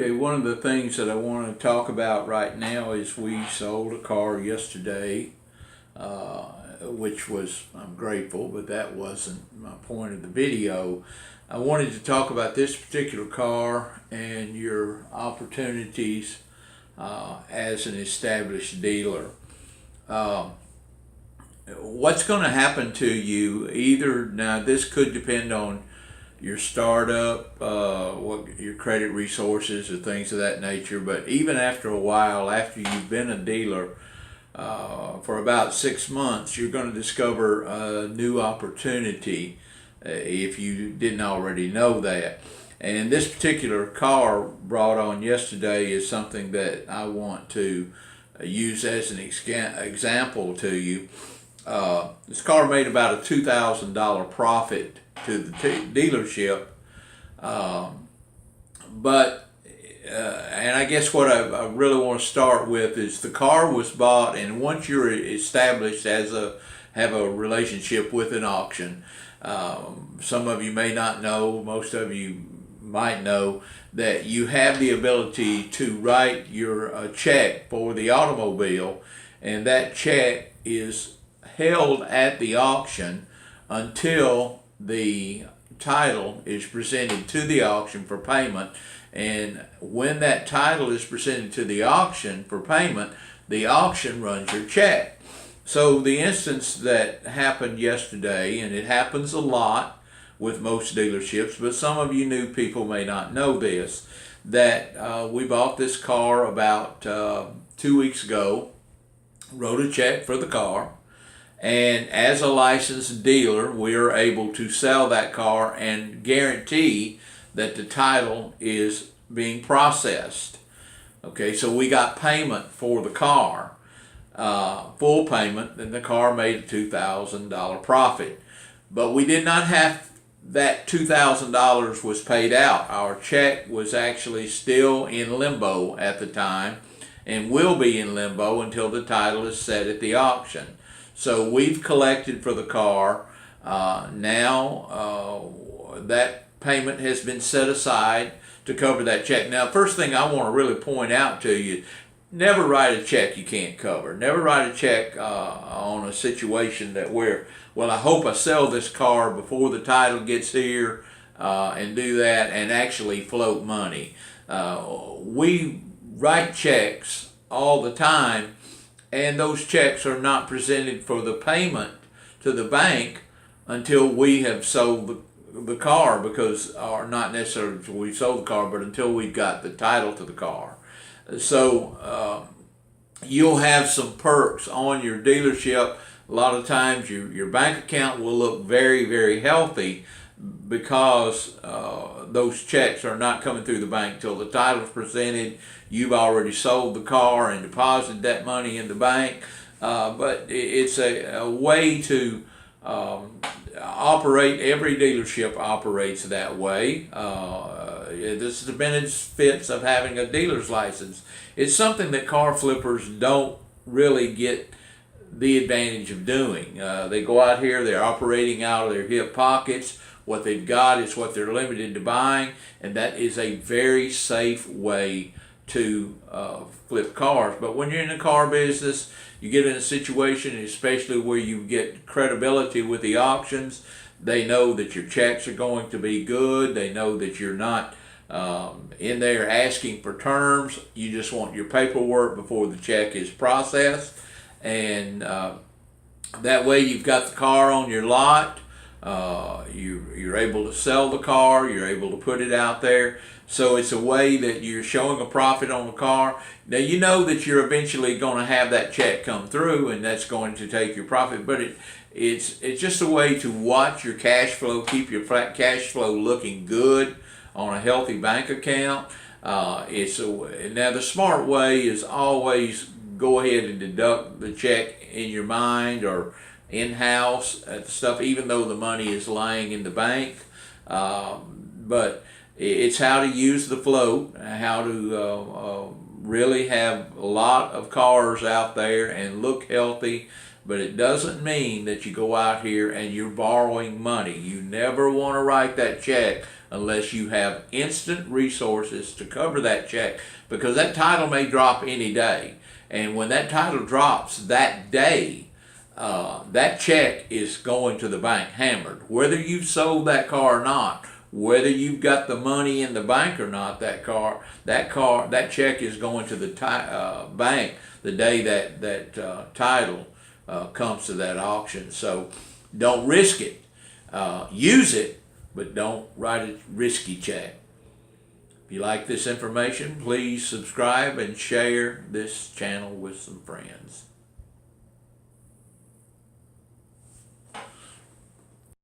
Okay, one of the things that I want to talk about right now is we sold a car yesterday, which was, I'm grateful, but that wasn't my point of the video. I wanted to talk about this particular car and your opportunities as an established dealer. What's going to happen to you either, now this could depend on your startup, what your credit resources or things of that nature. But even after a while, after you've been a dealer for about 6 months, you're going to discover a new opportunity if you didn't already know that. And this particular car brought on yesterday is something that I want to use as an example to you. This car made about a $2,000 profit to the dealership, and I guess what I really want to start with is the car was bought, and once you're established as have a relationship with an auction, some of you may not know, most of you might know that you have the ability to write your check for the automobile, and that check is held at the auction until the title is presented to the auction for payment. And when that title is presented to the auction for payment, the auction runs your check. So the instance that happened yesterday, and it happens a lot with most dealerships, but some of you new people may not know this, that we bought this car about 2 weeks ago, wrote a check for the car, and as a licensed dealer, we are able to sell that car and guarantee that the title is being processed. Okay, so we got payment for the car, full payment, and the car made a $2,000 profit. But we did not have that $2,000 was paid out. Our check was actually still in limbo at the time and will be in limbo until the title is set at the auction. So we've collected for the car. Now that payment has been set aside to cover that check. Now, first thing I want to really point out to you, never write a check you can't cover. Never write a check on a situation that where, well, I hope I sell this car before the title gets here and do that and actually float money. We write checks all the time, and those checks are not presented for the payment to the bank until we have sold the car, because, or not necessarily until we've sold the car, but until we've got the title to the car. So you'll have some perks on your dealership. A lot of times your bank account will look very, very healthy because those checks are not coming through the bank till the title is presented. You've already sold the car and deposited that money in the bank. But it's a way to operate. Every dealership operates that way. This is the benefits of having a dealer's license. It's something that car flippers don't really get the advantage of doing. They go out here, they're operating out of their hip pockets. What they've got is what they're limited to buying, and that is a very safe way to flip cars. But when you're in the car business, you get in a situation, especially where you get credibility with the auctions. They know that your checks are going to be good. They know that you're not in there asking for terms. You just want your paperwork before the check is processed, and that way you've got the car on your lot. You're able to sell the car, you're able to put it out there. So it's a way that you're showing a profit on the car. Now you know that you're eventually going to have that check come through, and that's going to take your profit, but it's just a way to watch your cash flow, keep your cash flow looking good on a healthy bank account. Now the smart way is always go ahead and deduct the check in your mind or in-house stuff, even though the money is lying in the bank. But it's how to use the float, how to really have a lot of cars out there and look healthy but it doesn't mean that you go out here and you're borrowing money. You never want to write that check unless you have instant resources to cover that check, because that title may drop any day. And when that title drops that day, that check is going to the bank hammered. Whether you've sold that car or not, whether you've got the money in the bank or not, that check is going to the bank the day that title comes to that auction. So don't risk it. Use it, but don't write a risky check. If you like this information, please subscribe and share this channel with some friends.